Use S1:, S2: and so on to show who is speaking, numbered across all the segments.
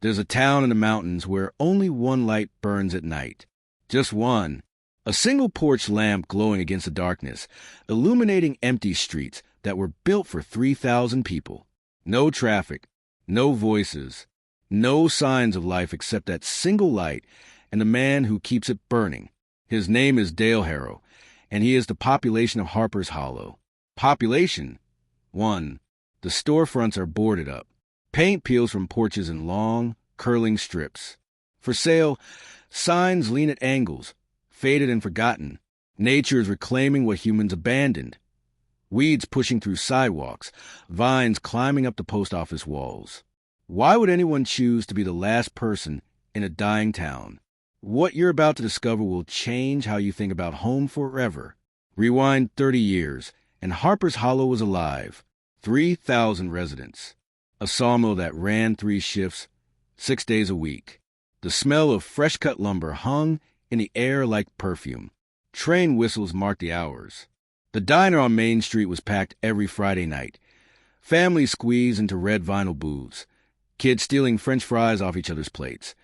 S1: There's a town in the mountains where only one light burns at night. Just one. A single porch lamp glowing against the darkness, illuminating empty streets that were built for 3,000 people. No traffic, no voices, no signs of life except that single light and the man who keeps it burning. His name is Dale Harrow, and he is the population of Harper's Hollow. Population? 1. The storefronts are boarded up. Paint peels from porches in long, curling strips. For sale, signs lean at angles, faded and forgotten. Nature is reclaiming what humans abandoned. Weeds pushing through sidewalks, vines climbing up the post office walls. Why would anyone choose to be the last person in a dying town? What you're about to discover will change how you think about home forever. Rewind 30 years, and Harper's Hollow was alive. 3,000 residents. A sawmill that ran 3 shifts, 6 days a week. The smell of fresh-cut lumber hung in the air like perfume. Train whistles marked the hours. The diner on Main Street was packed every Friday night. Families squeezed into red vinyl booths. Kids stealing French fries off each other's plates.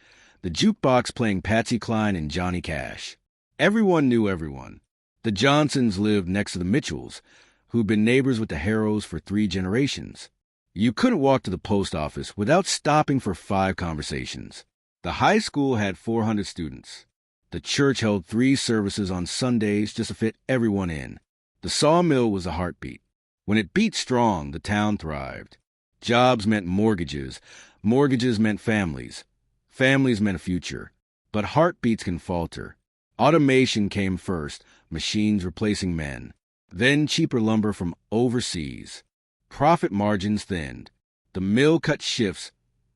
S1: The jukebox playing Patsy Cline and Johnny Cash. Everyone knew everyone. The Johnsons lived next to the Mitchells, who'd been neighbors with the Harrows for 3 generations. You couldn't walk to the post office without stopping for 5 conversations. The high school had 400 students. The church held 3 services on Sundays just to fit everyone in. The sawmill was a heartbeat. When it beat strong, the town thrived. Jobs meant mortgages. Mortgages meant families. Families meant a future. But heartbeats can falter. Automation came first, machines replacing men. Then cheaper lumber from overseas. Profit margins thinned. The mill cut shifts,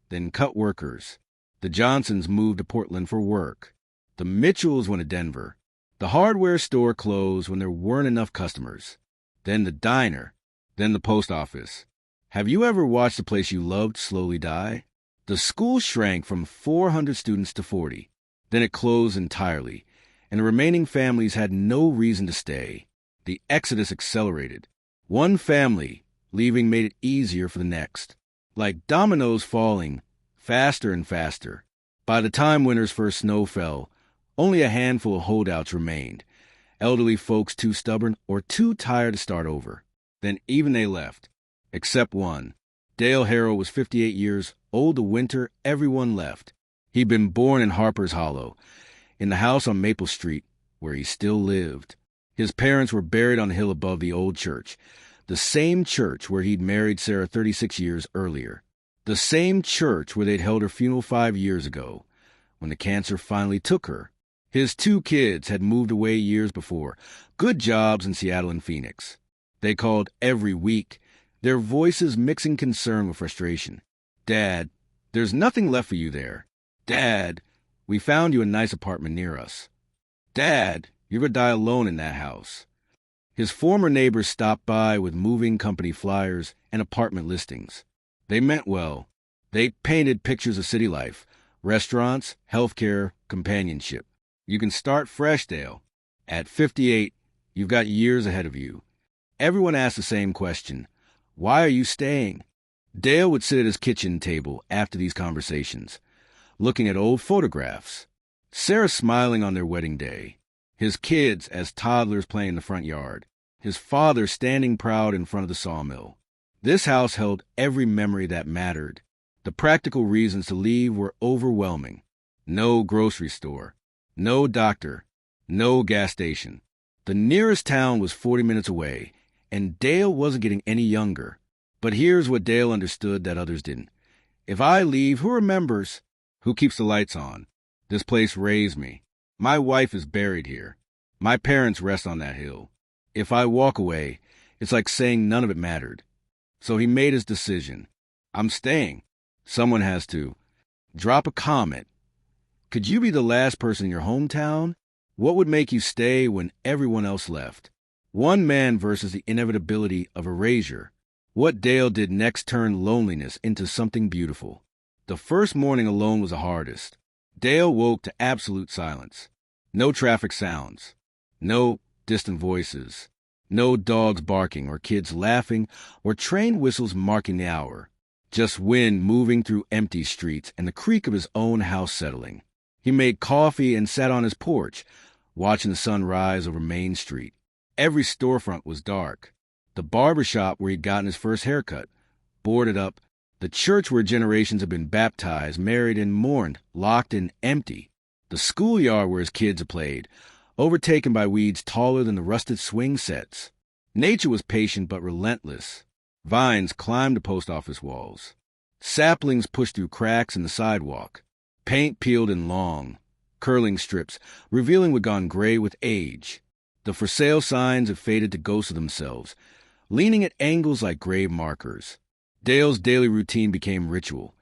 S1: then cut workers. The Johnsons moved to Portland for work. The Mitchells went to Denver. The hardware store closed when there weren't enough customers. Then the diner. Then the post office. Have you ever watched a place you loved slowly die? The school shrank from 400 students to 40. Then it closed entirely, and the remaining families had no reason to stay. The exodus accelerated. One family leaving made it easier for the next. Like dominoes falling, faster and faster. By the time winter's first snow fell, only a handful of holdouts remained. Elderly folks too stubborn or too tired to start over. Then even they left. Except one. Dale Harrow was 58 years old the winter everyone left. He'd been born in Harper's Hollow, in the house on Maple Street, where he still lived. His parents were buried on the hill above the old church, the same church where he'd married Sarah 36 years earlier. The same church where they'd held her funeral 5 years ago, when the cancer finally took her. His 2 kids had moved away years before, good jobs in Seattle and Phoenix. They called every week, their voices mixing concern with frustration. Dad, there's nothing left for you there. Dad, we found you a nice apartment near us. Dad, you're going to die alone in that house. His former neighbors stopped by with moving company flyers and apartment listings. They meant well. They painted pictures of city life, restaurants, healthcare, companionship. You can start fresh, Dale. At 58, you've got years ahead of you. Everyone asked the same question. Why are you staying? Dale would sit at his kitchen table after these conversations, looking at old photographs. Sarah smiling on their wedding day. His kids as toddlers playing in the front yard. His father standing proud in front of the sawmill. This house held every memory that mattered. The practical reasons to leave were overwhelming. No grocery store. No doctor. No gas station. The nearest town was 40 minutes away, and Dale wasn't getting any younger. But here's what Dale understood that others didn't. If I leave, who remembers? Who keeps the lights on? This place raised me. My wife is buried here. My parents rest on that hill. If I walk away, it's like saying none of it mattered. So he made his decision. I'm staying. Someone has to. Drop a comment. Could you be the last person in your hometown? What would make you stay when everyone else left? One man versus the inevitability of erasure. What Dale did next turned loneliness into something beautiful. The first morning alone was the hardest. Dale woke to absolute silence. No traffic sounds. No distant voices. No dogs barking or kids laughing or train whistles marking the hour. Just wind moving through empty streets and the creak of his own house settling. He made coffee and sat on his porch, watching the sun rise over Main Street. Every storefront was dark. The barber shop where he'd gotten his first haircut, boarded up. The church where generations had been baptized, married, and mourned, locked and empty. The schoolyard where his kids had played, overtaken by weeds taller than the rusted swing sets. Nature was patient but relentless. Vines climbed the post office walls. Saplings pushed through cracks in the sidewalk. Paint peeled in long, curling strips, revealing what had gone gray with age. The for sale signs had faded to ghosts of themselves, leaning at angles like grave markers. Dale's daily routine became ritual,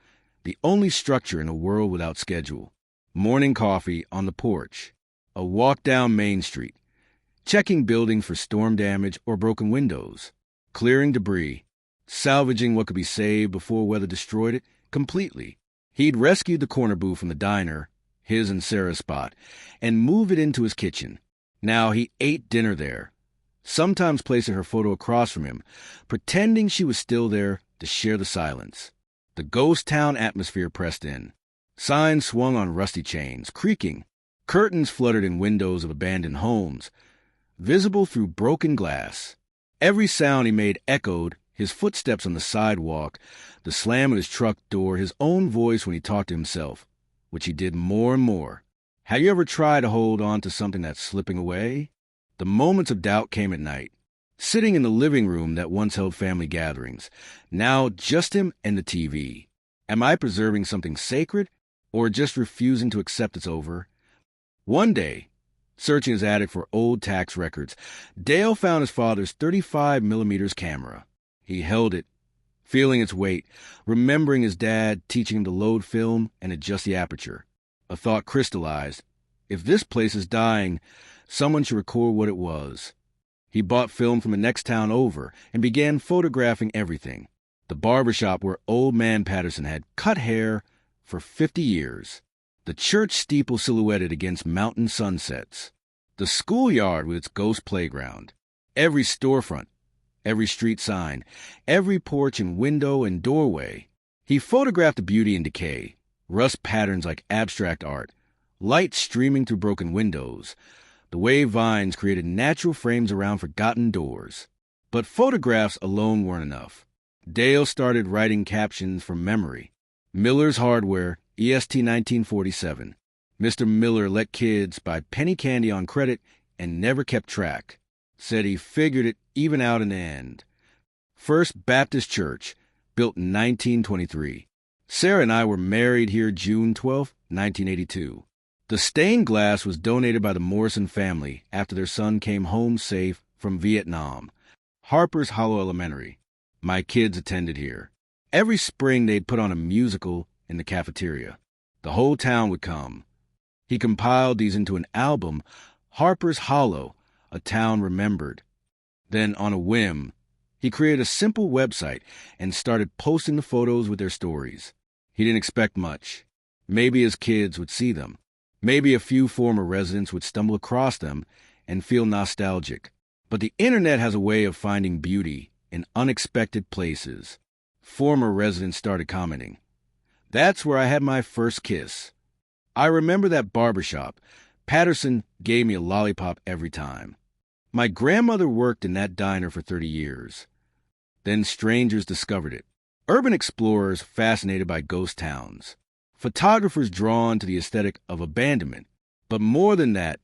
S1: the only structure in a world without schedule. Morning coffee on the porch, a walk down Main Street, checking buildings for storm damage or broken windows, clearing debris, salvaging what could be saved before weather destroyed it completely. He'd rescued the corner booth from the diner, his and Sarah's spot, and moved it into his kitchen. Now he ate dinner there, sometimes placing her photo across from him, pretending she was still there to share the silence. The ghost town atmosphere pressed in. Signs swung on rusty chains, creaking. Curtains fluttered in windows of abandoned homes, visible through broken glass. Every sound he made echoed, his footsteps on the sidewalk, the slam of his truck door, his own voice when he talked to himself, which he did more and more. Have you ever tried to hold on to something that's slipping away? The moments of doubt came at night. Sitting in the living room that once held family gatherings, now just him and the TV. Am I preserving something sacred, or just refusing to accept it's over? One day, searching his attic for old tax records, Dale found his father's 35mm camera. He held it, feeling its weight, remembering his dad teaching him to load film and adjust the aperture. A thought crystallized. If this place is dying, someone should record what it was. He bought film from the next town over and began photographing everything. The barbershop where old man Patterson had cut hair for 50 years. The church steeple silhouetted against mountain sunsets. The schoolyard with its ghost playground. Every storefront, every street sign, every porch and window and doorway. He photographed the beauty and decay, rust patterns like abstract art, light streaming through broken windows. The wave vines created natural frames around forgotten doors. But photographs alone weren't enough. Dale started writing captions from memory. Miller's Hardware, EST 1947. Mr. Miller let kids buy penny candy on credit and never kept track. Said he figured it even out in the end. First Baptist Church, built in 1923. Sarah and I were married here June 12, 1982. The stained glass was donated by the Morrison family after their son came home safe from Vietnam. Harper's Hollow Elementary. My kids attended here. Every spring they'd put on a musical in the cafeteria. The whole town would come. He compiled these into an album, Harper's Hollow, A Town Remembered. Then, on a whim, he created a simple website and started posting the photos with their stories. He didn't expect much. Maybe his kids would see them. Maybe a few former residents would stumble across them and feel nostalgic. But the internet has a way of finding beauty in unexpected places. Former residents started commenting. That's where I had my first kiss. I remember that barbershop. Patterson gave me a lollipop every time. My grandmother worked in that diner for 30 years. Then strangers discovered it. Urban explorers fascinated by ghost towns. Photographers drawn to the aesthetic of abandonment. But more than that,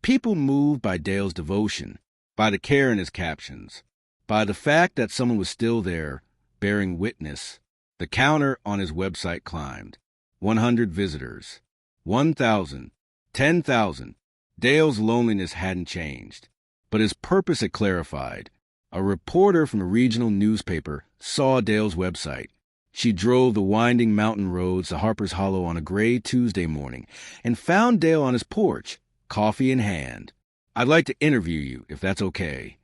S1: people moved by Dale's devotion, by the care in his captions, by the fact that someone was still there, bearing witness. The counter on his website climbed. 100 visitors. 1,000. 10,000. Dale's loneliness hadn't changed, but his purpose had clarified. A reporter from a regional newspaper saw Dale's website. She drove the winding mountain roads to Harper's Hollow on a gray Tuesday morning and found Dale on his porch, coffee in hand. I'd like to interview you, if that's okay.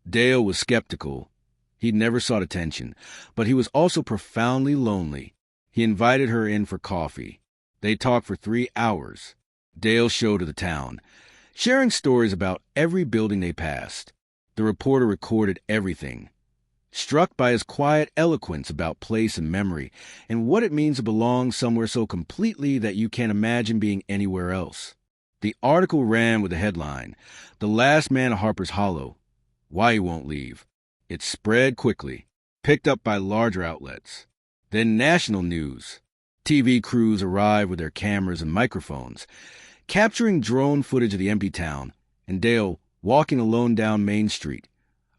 S1: Dale was skeptical. He'd never sought attention, but he was also profoundly lonely. He invited her in for coffee. They talked for 3 hours. Dale showed her the town, sharing stories about every building they passed. The reporter recorded everything. struck by his quiet eloquence about place and memory and what it means to belong somewhere so completely that you can't imagine being anywhere else. The article ran with the headline, "The Last Man of Harper's Hollow, Why He Won't Leave." It spread quickly, picked up by larger outlets. Then national news. TV crews arrived with their cameras and microphones, capturing drone footage of the empty town and Dale walking alone down Main Street,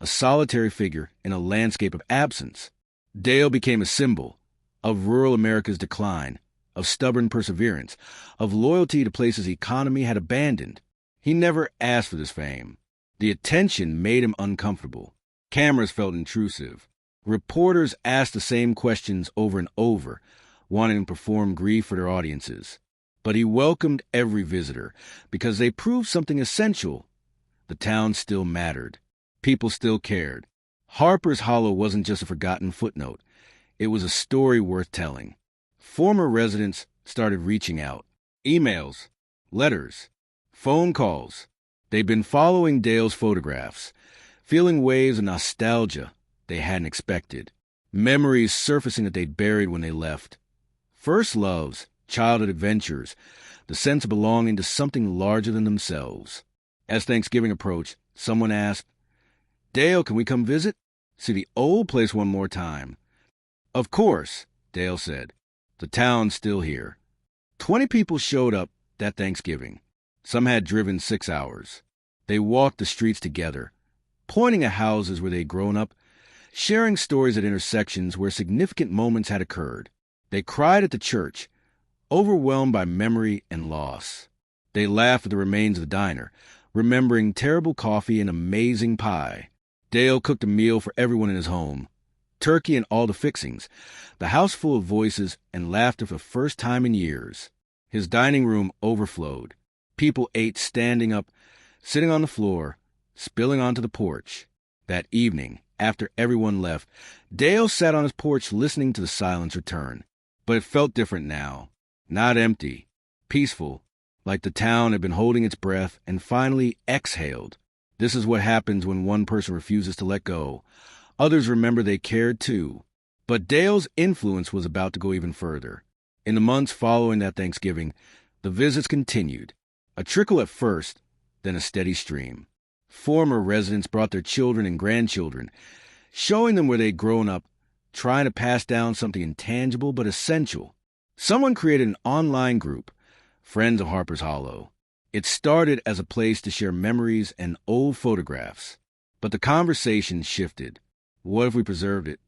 S1: a solitary figure in a landscape of absence. Dale became a symbol of rural America's decline, of stubborn perseverance, of loyalty to places the economy had abandoned. He never asked for this fame. The attention made him uncomfortable. Cameras felt intrusive. Reporters asked the same questions over and over, wanting to perform grief for their audiences. But he welcomed every visitor because they proved something essential. The town still mattered. People still cared. Harper's Hollow wasn't just a forgotten footnote. It was a story worth telling. Former residents started reaching out. Emails, letters, phone calls. They'd been following Dale's photographs, feeling waves of nostalgia they hadn't expected. Memories surfacing that they'd buried when they left. First loves, childhood adventures, the sense of belonging to something larger than themselves. As Thanksgiving approached, someone asked, "Dale, can we come visit? See the old place one more time?" "Of course," Dale said. "The town's still here." 20 people showed up that Thanksgiving. Some had driven 6 hours. They walked the streets together, pointing at houses where they'd grown up, sharing stories at intersections where significant moments had occurred. They cried at the church, overwhelmed by memory and loss. They laughed at the remains of the diner, remembering terrible coffee and amazing pie. Dale cooked a meal for everyone in his home. Turkey and all the fixings, the house full of voices and laughter for the first time in years. His dining room overflowed. People ate standing up, sitting on the floor, spilling onto the porch. That evening, after everyone left, Dale sat on his porch listening to the silence return. But it felt different now. Not empty, peaceful, like the town had been holding its breath and finally exhaled. This is what happens when one person refuses to let go. Others remember they cared too. But Dale's influence was about to go even further. In the months following that Thanksgiving, the visits continued. A trickle at first, then a steady stream. Former residents brought their children and grandchildren, showing them where they'd grown up, trying to pass down something intangible but essential. Someone created an online group, Friends of Harper's Hollow. It started as a place to share memories and old photographs. But the conversation shifted. What if we preserved it?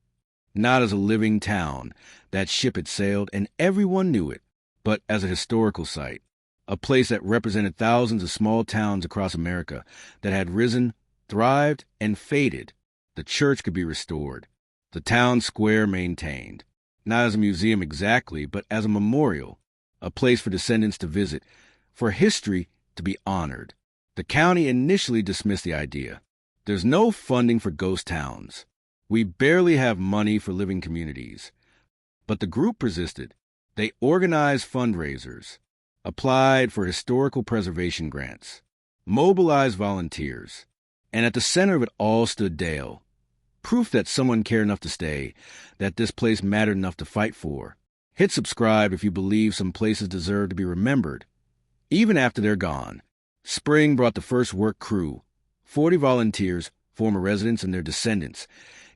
S1: Not as a living town. That ship had sailed and everyone knew it, but as a historical site. A place that represented thousands of small towns across America that had risen, thrived, and faded. The church could be restored. The town square maintained. Not as a museum exactly, but as a memorial. A place for descendants to visit. For history to be honored. The county initially dismissed the idea. There's no funding for ghost towns. We barely have money for living communities. But the group persisted. They organized fundraisers, applied for historical preservation grants, mobilized volunteers. And at the center of it all stood Dale. Proof that someone cared enough to stay, that this place mattered enough to fight for. Hit subscribe if you believe some places deserve to be remembered, even after they're gone. Spring brought the first work crew, 40 volunteers, former residents and their descendants,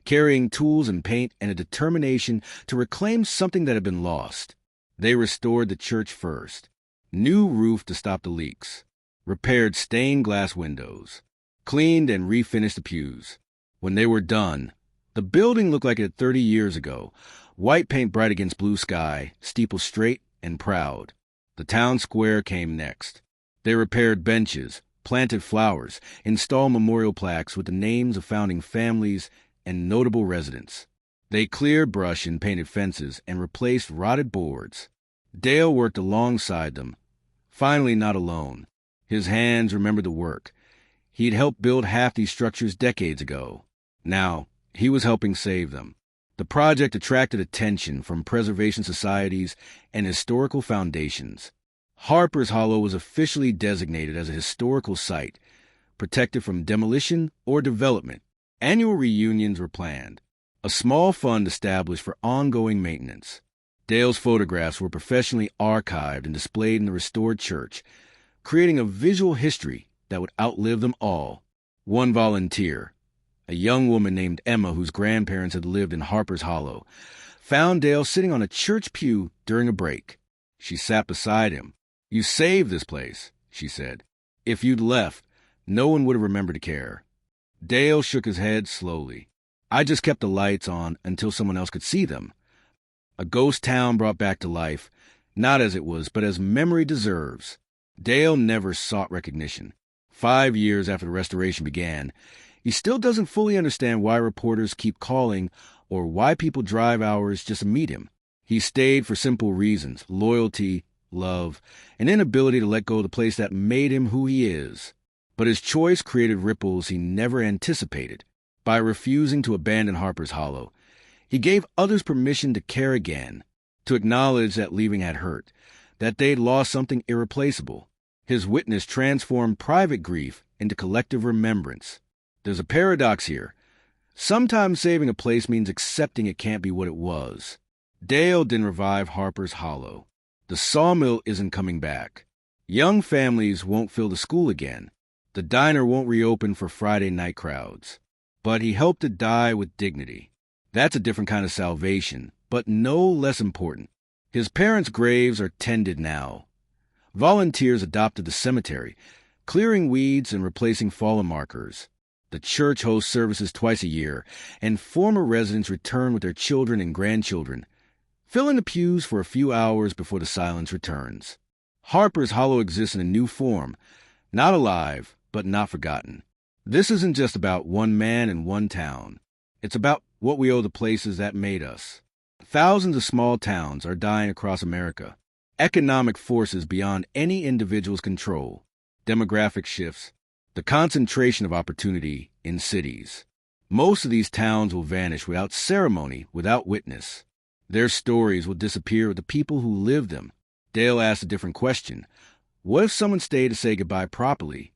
S1: carrying tools and paint and a determination to reclaim something that had been lost. They restored the church first. New roof to stop the leaks. Repaired stained glass windows. Cleaned and refinished the pews. When they were done, the building looked like it had 30 years ago. White paint bright against blue sky, steeple straight and proud. The town square came next. They repaired benches, planted flowers, installed memorial plaques with the names of founding families and notable residents. They cleared brush and painted fences and replaced rotted boards. Dale worked alongside them, finally not alone. His hands remembered the work. He'd helped build half these structures decades ago. Now, he was helping save them. The project attracted attention from preservation societies and historical foundations. Harper's Hollow was officially designated as a historical site, protected from demolition or development. Annual reunions were planned. a small fund established for ongoing maintenance. Dale's photographs were professionally archived and displayed in the restored church, creating a visual history that would outlive them all. One volunteer, a young woman named Emma whose grandparents had lived in Harper's Hollow, found Dale sitting on a church pew during a break. She sat beside him. "You saved this place," she said. "If you'd left, no one would have remembered to care." Dale shook his head slowly. "I just kept the lights on until someone else could see them. A ghost town brought back to life, not as it was, but as memory deserves." Dale never sought recognition. 5 years after the restoration began, he still doesn't fully understand why reporters keep calling or why people drive hours just to meet him. He stayed for simple reasons: loyalty, love, an inability to let go of the place that made him who he is. But his choice created ripples he never anticipated. By refusing to abandon Harper's Hollow, he gave others permission to care again, to acknowledge that leaving had hurt, that they'd lost something irreplaceable. His witness transformed private grief into collective remembrance. There's a paradox here. Sometimes saving a place means accepting it can't be what it was. Dale didn't revive Harper's Hollow. The sawmill isn't coming back. Young families won't fill the school again. The diner won't reopen for Friday night crowds. But he helped it die with dignity. That's a different kind of salvation, but no less important. His parents' graves are tended now. Volunteers adopted the cemetery, clearing weeds and replacing fallen markers. The church hosts services twice a year, and former residents return with their children and grandchildren, filling the pews for a few hours before the silence returns. Harper's Hollow exists in a new form, not alive, but not forgotten. This isn't just about one man and one town. It's about what we owe the places that made us. Thousands of small towns are dying across America. Economic forces beyond any individual's control. Demographic shifts. The concentration of opportunity in cities. Most of these towns will vanish without ceremony, without witness. Their stories will disappear with the people who live them. Dale asked a different question. What if someone stayed to say goodbye properly?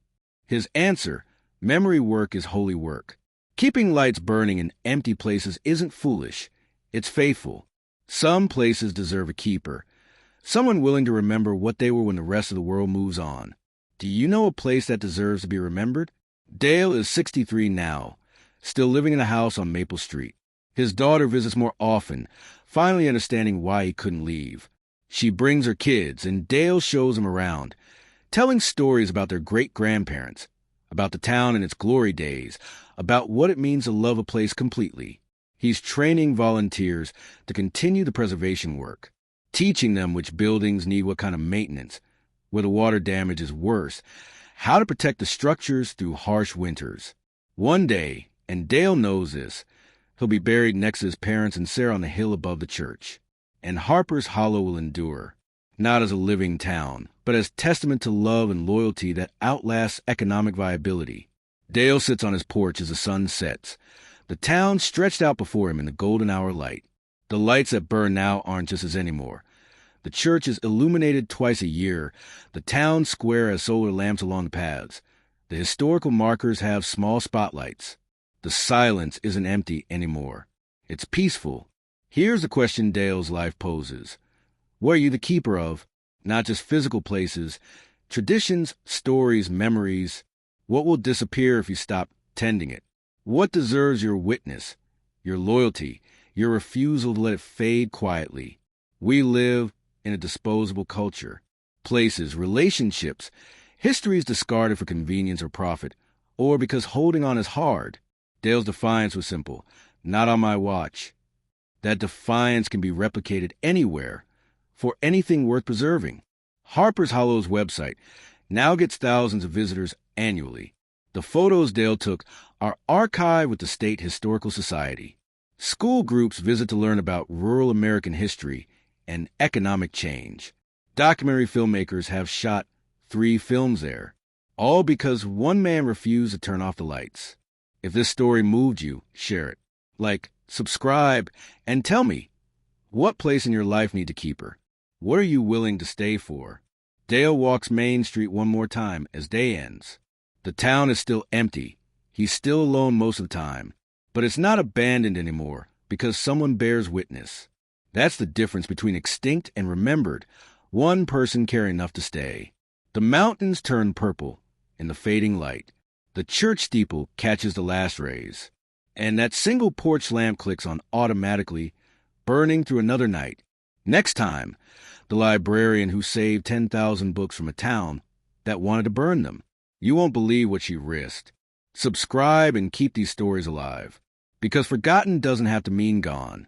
S1: His answer: memory work is holy work. Keeping lights burning in empty places isn't foolish. It's faithful. Some places deserve a keeper. Someone willing to remember what they were when the rest of the world moves on. Do you know a place that deserves to be remembered? Dale is 63 now, still living in a house on Maple Street. His daughter visits more often, finally understanding why he couldn't leave. She brings her kids, and Dale shows them around, telling stories about their great-grandparents, about the town in its glory days, about what it means to love a place completely. He's training volunteers to continue the preservation work, teaching them which buildings need what kind of maintenance, where the water damage is worse, how to protect the structures through harsh winters. One day, and Dale knows this, he'll be buried next to his parents and Sarah on the hill above the church. And Harper's Hollow will endure, not as a living town, but as testament to love and loyalty that outlasts economic viability. Dale sits on his porch as the sun sets, the town stretched out before him in the golden hour light. The lights that burn now aren't just his anymore. The church is illuminated twice a year. The town square has solar lamps along the paths. The historical markers have small spotlights. The silence isn't empty anymore. It's peaceful. Here's the question Dale's life poses. What are you the keeper of? Not just physical places, traditions, stories, memories. What will disappear if you stop tending it? What deserves your witness, your loyalty, your refusal to let it fade quietly? We live in a disposable culture. Places, relationships, history is discarded for convenience or profit, or because holding on is hard. Dale's defiance was simple. Not on my watch. That defiance can be replicated anywhere, for anything worth preserving. Harper's Hollow's website now gets thousands of visitors annually. The photos Dale took are archived with the State Historical Society. School groups visit to learn about rural American history and economic change. Documentary filmmakers have shot 3 films there, all because one man refused to turn off the lights. If this story moved you, share it. Like, subscribe, and tell me, what place in your life needs a keeper? What are you willing to stay for? Dale walks Main Street one more time as day ends. The town is still empty. He's still alone most of the time. But it's not abandoned anymore. because someone bears witness. That's the difference between extinct and remembered. One person caring enough to stay. The mountains turn purple in the fading light. The church steeple catches the last rays. And that single porch lamp clicks on automatically, burning through another night. Next time, the librarian who saved 10,000 books from a town that wanted to burn them. You won't believe what she risked. Subscribe and keep these stories alive. Because forgotten doesn't have to mean gone.